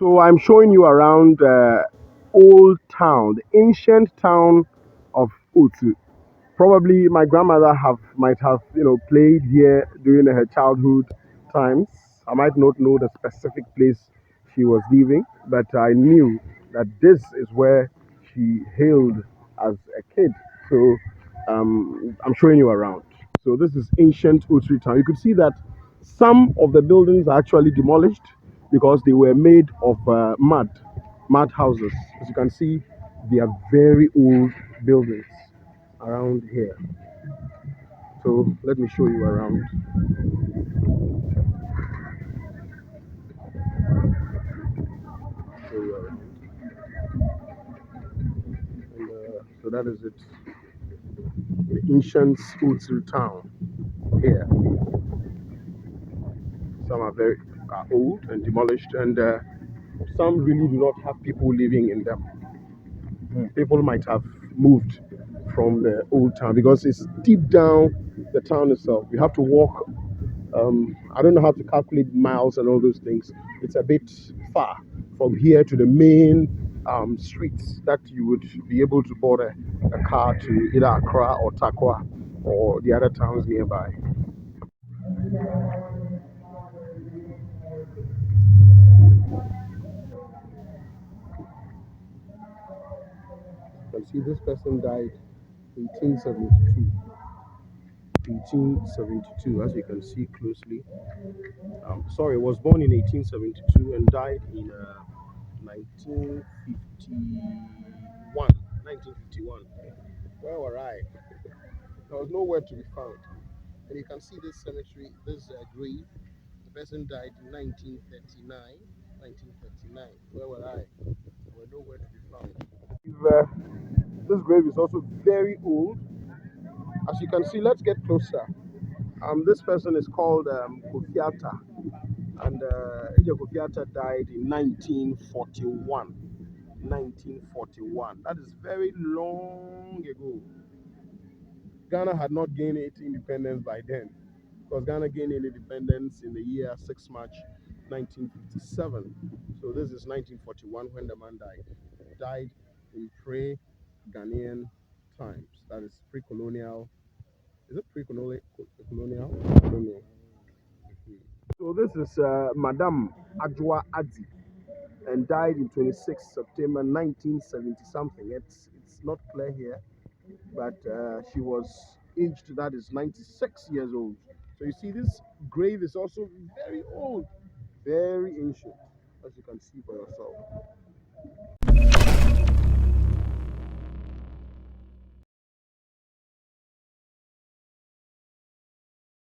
So I'm showing you around old town, the ancient town of Otsir. Probably my grandmother have might have played here during her childhood times. I might not know the specific place she was living, but I knew that this is where she hailed as a kid. So I'm showing you around. So this is ancient Otsir town. You could see that some of the buildings are actually demolished because they were made of mud houses. As you can see, they are very old buildings around here. So let me show you around. Show you around. And, so that is it. The ancient Otsir town here. Some are very old and demolished, and some really do not have people living in them. People might have moved from the old town because it's deep down the town itself. You have to walk. I don't know how to calculate miles and all those things. It's a bit far from here to the main streets that you would be able to board a car to either Accra or Takwa or the other towns nearby. You can see this person died 1872. 1872, as you can see closely. Sorry, was born in 1872 and died in 1951. 1951. Where were I? There was nowhere to be found. And you can see this cemetery, this grave. The person died in 1939. 1939. Where were I? There were nowhere to be found. This grave is also very old. As you can see, let's get closer. This person is called Kofiata, and Ejo Kofiata died in 1941. 1941. That is very long ago. Ghana had not gained its independence by then, because Ghana gained independence in the year 6 March 1957. So this is 1941 when the man died. Died in pre-Ghanaian times. That is pre-colonial. Is it pre-colonial? Colonial? I don't know. So this is Madame Adjoa Adi, and died in 26 September 1970 something. It's not clear here, but she was aged, that is 96 years old. So you see, this grave is also very old, very ancient, as you can see for yourself.